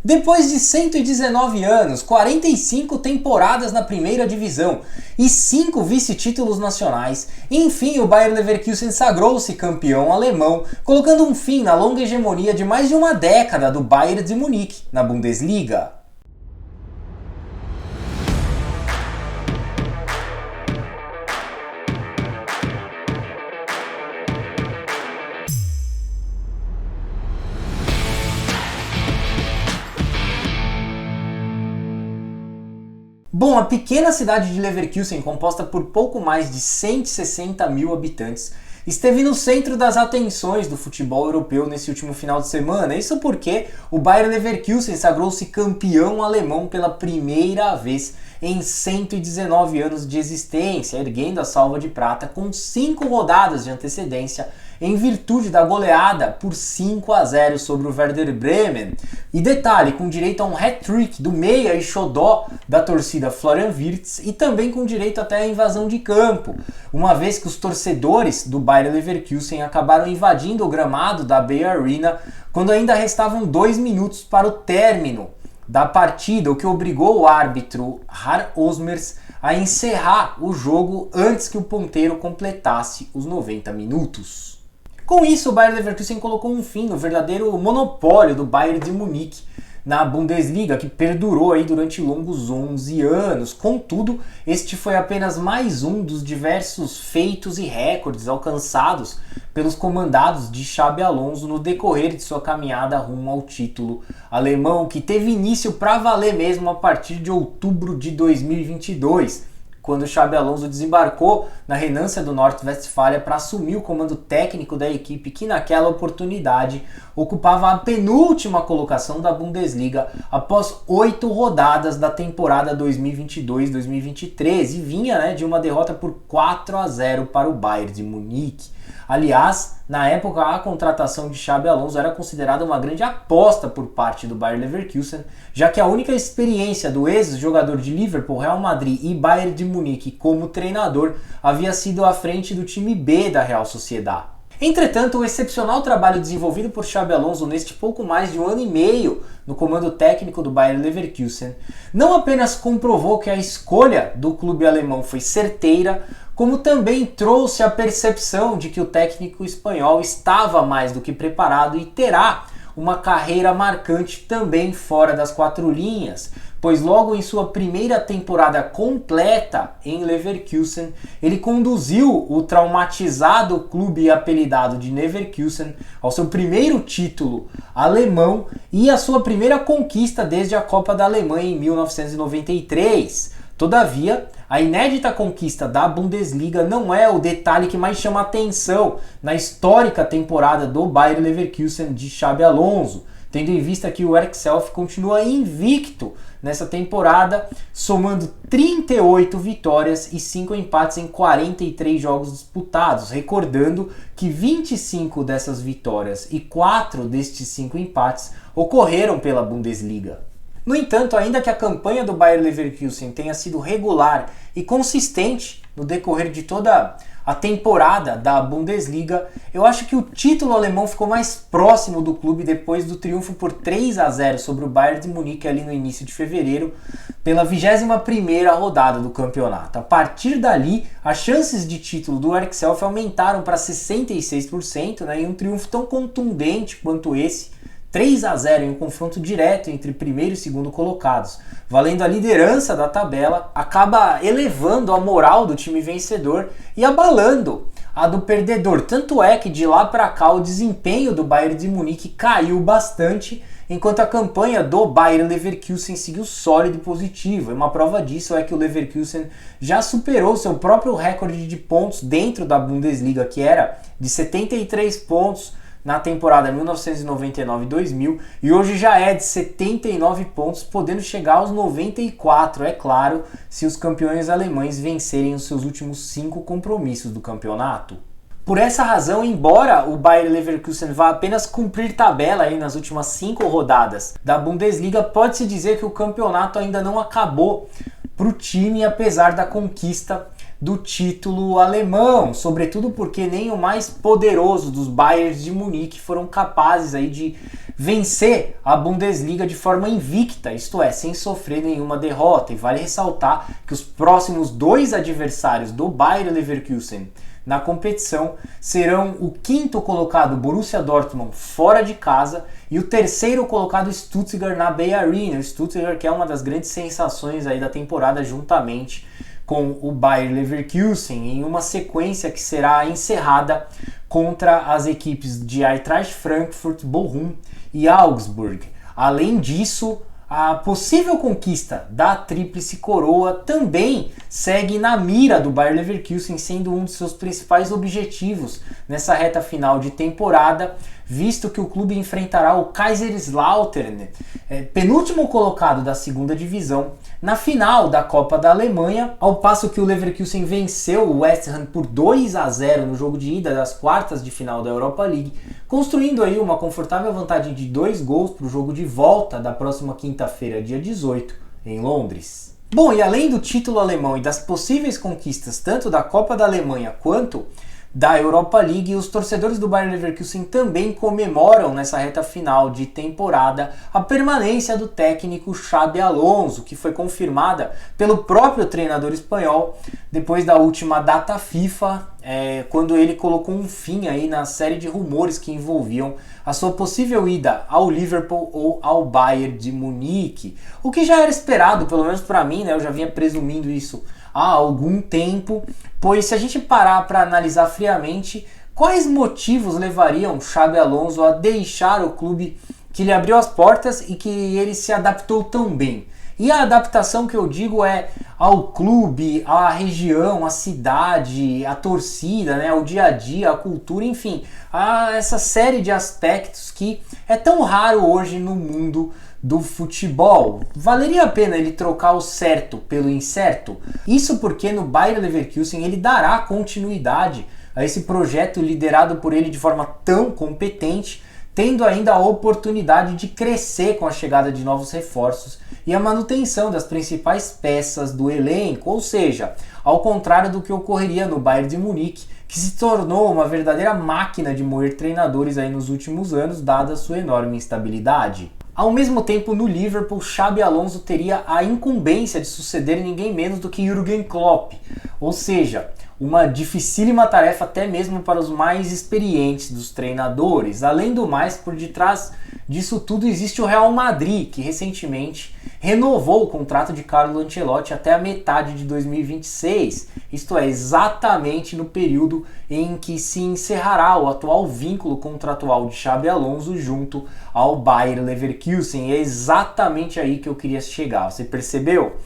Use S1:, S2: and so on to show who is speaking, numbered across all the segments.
S1: Depois de 119 anos, 45 temporadas na primeira divisão e 5 vice-títulos nacionais, enfim o Bayer Leverkusen sagrou-se campeão alemão, colocando um fim na longa hegemonia de mais de uma década do Bayern de Munique na Bundesliga. Bom, a pequena cidade de Leverkusen, composta por pouco mais de 160 mil habitantes, esteve no centro das atenções do futebol europeu nesse último final de semana. Isso porque o Bayer Leverkusen sagrou-se campeão alemão pela primeira vez em 119 anos de existência, erguendo a salva de prata com 5 rodadas de antecedência em virtude da goleada por 5-0 sobre o Werder Bremen. E detalhe, com direito a um hat-trick do meia e xodó da torcida Florian Wirtz e também com direito até a invasão de campo, uma vez que os torcedores do Bayer Leverkusen acabaram invadindo o gramado da Bayer Arena quando ainda restavam 2 minutos para o término da partida, o que obrigou o árbitro Har Osmers a encerrar o jogo antes que o ponteiro completasse os 90 minutos. Com isso, o Bayer Leverkusen colocou um fim no verdadeiro monopólio do Bayern de Munique na Bundesliga, que perdurou aí durante longos 11 anos. Contudo, este foi apenas mais um dos diversos feitos e recordes alcançados pelos comandados de Xabi Alonso no decorrer de sua caminhada rumo ao título alemão, que teve início para valer mesmo a partir de outubro de 2022. Quando Xabi Alonso desembarcou na Renância do Norte-Westfália para assumir o comando técnico da equipe que naquela oportunidade ocupava a penúltima colocação da Bundesliga após 8 rodadas da temporada 2022-2023 e vinha de uma derrota por 4-0 para o Bayern de Munique. Aliás, na época a contratação de Xabi Alonso era considerada uma grande aposta por parte do Bayer Leverkusen, já que a única experiência do ex-jogador de Liverpool, Real Madrid e Bayern de Munique como treinador havia sido à frente do time B da Real Sociedad. Entretanto, o excepcional trabalho desenvolvido por Xabi Alonso neste pouco mais de 1 ano e meio no comando técnico do Bayer Leverkusen não apenas comprovou que a escolha do clube alemão foi certeira, como também trouxe a percepção de que o técnico espanhol estava mais do que preparado e terá uma carreira marcante também fora das 4 linhas, pois logo em sua primeira temporada completa em Leverkusen, ele conduziu o traumatizado clube apelidado de Leverkusen ao seu primeiro título alemão e a sua primeira conquista desde a Copa da Alemanha em 1993. Todavia, a inédita conquista da Bundesliga não é o detalhe que mais chama atenção na histórica temporada do Bayer Leverkusen de Xabi Alonso, tendo em vista que o Erxelf continua invicto nessa temporada, somando 38 vitórias e 5 empates em 43 jogos disputados, recordando que 25 dessas vitórias e 4 destes 5 empates ocorreram pela Bundesliga. No entanto, ainda que a campanha do Bayer Leverkusen tenha sido regular e consistente no decorrer de toda a temporada da Bundesliga, eu acho que o título alemão ficou mais próximo do clube depois do triunfo por 3-0 sobre o Bayern de Munique ali no início de fevereiro, pela 21ª rodada do campeonato. A partir dali, as chances de título do Erxelf aumentaram para 66%, e um triunfo tão contundente quanto esse, 3-0 em um confronto direto entre primeiro e segundo colocados, valendo a liderança da tabela, acaba elevando a moral do time vencedor e abalando a do perdedor. Tanto é que de lá para cá o desempenho do Bayern de Munique caiu bastante, enquanto a campanha do Bayer Leverkusen seguiu sólido e positivo. E uma prova disso é que o Leverkusen já superou seu próprio recorde de pontos dentro da Bundesliga, que era de 73 pontos na temporada 1999-2000 e hoje já é de 79 pontos, podendo chegar aos 94, é claro, se os campeões alemães vencerem os seus últimos 5 compromissos do campeonato. Por essa razão, embora o Bayer Leverkusen vá apenas cumprir tabela aí nas últimas 5 rodadas da Bundesliga, pode-se dizer que o campeonato ainda não acabou para o time, apesar da conquista do título alemão, sobretudo porque nem o mais poderoso dos Bayerns de Munique foram capazes aí de vencer a Bundesliga de forma invicta, isto é, sem sofrer nenhuma derrota. E vale ressaltar que os próximos 2 adversários do Bayer Leverkusen na competição serão o 5º colocado Borussia Dortmund fora de casa e o 3º colocado Stuttgart na Bay Arena. O Stuttgart, que é uma das grandes sensações aí da temporada, juntamente com o Bayer Leverkusen, em uma sequência que será encerrada contra as equipes de Eintracht Frankfurt, Bochum e Augsburg. Além disso, a possível conquista da Tríplice Coroa também segue na mira do Bayer Leverkusen, sendo um de seus principais objetivos nessa reta final de temporada, visto que o clube enfrentará o Kaiserslautern, penúltimo colocado da 2ª divisão, na final da Copa da Alemanha, ao passo que o Leverkusen venceu o West Ham por 2-0 no jogo de ida das quartas de final da Europa League, construindo aí uma confortável vantagem de 2 gols para o jogo de volta da próxima quinta-feira, dia 18, em Londres. Bom, e além do título alemão e das possíveis conquistas tanto da Copa da Alemanha quanto da Europa League, os torcedores do Bayer Leverkusen também comemoram nessa reta final de temporada a permanência do técnico Xabi Alonso, que foi confirmada pelo próprio treinador espanhol depois da última data FIFA, quando ele colocou um fim aí na série de rumores que envolviam a sua possível ida ao Liverpool ou ao Bayern de Munique, o que já era esperado, pelo menos para mim, né? Eu já vinha presumindo isso há algum tempo, pois se a gente parar para analisar friamente, quais motivos levariam Xabi Alonso a deixar o clube que lhe abriu as portas e que ele se adaptou tão bem? E a adaptação que eu digo é ao clube, à região, à cidade, à torcida, né, ao dia a dia, à cultura, enfim, a essa série de aspectos que é tão raro hoje no mundo do futebol. Valeria a pena ele trocar o certo pelo incerto? Isso porque no Bayer Leverkusen ele dará continuidade a esse projeto liderado por ele de forma tão competente, tendo ainda a oportunidade de crescer com a chegada de novos reforços e a manutenção das principais peças do elenco, ou seja, ao contrário do que ocorreria no Bayern de Munique, que se tornou uma verdadeira máquina de moer treinadores aí nos últimos anos, dada a sua enorme instabilidade. Ao mesmo tempo, no Liverpool, Xabi Alonso teria a incumbência de suceder ninguém menos do que Jürgen Klopp, ou seja, uma dificílima tarefa até mesmo para os mais experientes dos treinadores. Além do mais, por detrás disso tudo existe o Real Madrid, que recentemente renovou o contrato de Carlo Ancelotti até a metade de 2026, isto é, exatamente no período em que se encerrará o atual vínculo contratual de Xabi Alonso junto ao Bayer Leverkusen. É exatamente aí que eu queria chegar, você percebeu?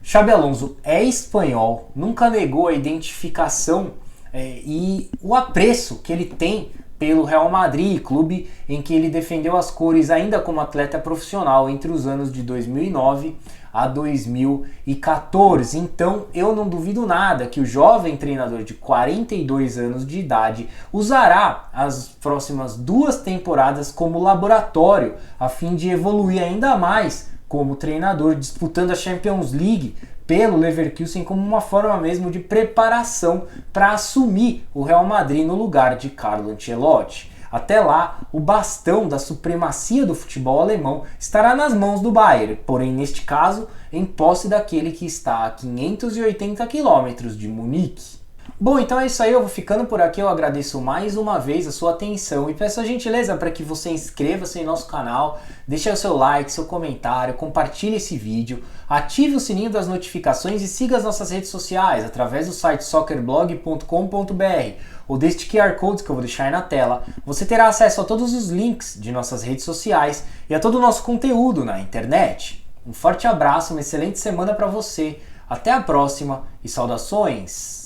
S1: Xabi Alonso é espanhol, nunca negou a identificação e o apreço que ele tem pelo Real Madrid, clube em que ele defendeu as cores ainda como atleta profissional entre os anos de 2009 a 2014. Então eu não duvido nada que o jovem treinador de 42 anos de idade usará as próximas 2 temporadas como laboratório a fim de evoluir ainda mais como treinador, disputando a Champions League pelo Leverkusen como uma forma mesmo de preparação para assumir o Real Madrid no lugar de Carlo Ancelotti. Até lá, o bastão da supremacia do futebol alemão estará nas mãos do Bayern, porém neste caso em posse daquele que está a 580 quilômetros de Munique. Bom, então é isso aí, eu vou ficando por aqui, eu agradeço mais uma vez a sua atenção e peço a gentileza para que você inscreva-se em nosso canal, deixe o seu like, seu comentário, compartilhe esse vídeo, ative o sininho das notificações e siga as nossas redes sociais através do site soccerblog.com.br ou deste QR Code que eu vou deixar aí na tela. Você terá acesso a todos os links de nossas redes sociais e a todo o nosso conteúdo na internet. Um forte abraço, uma excelente semana para você, até a próxima e saudações!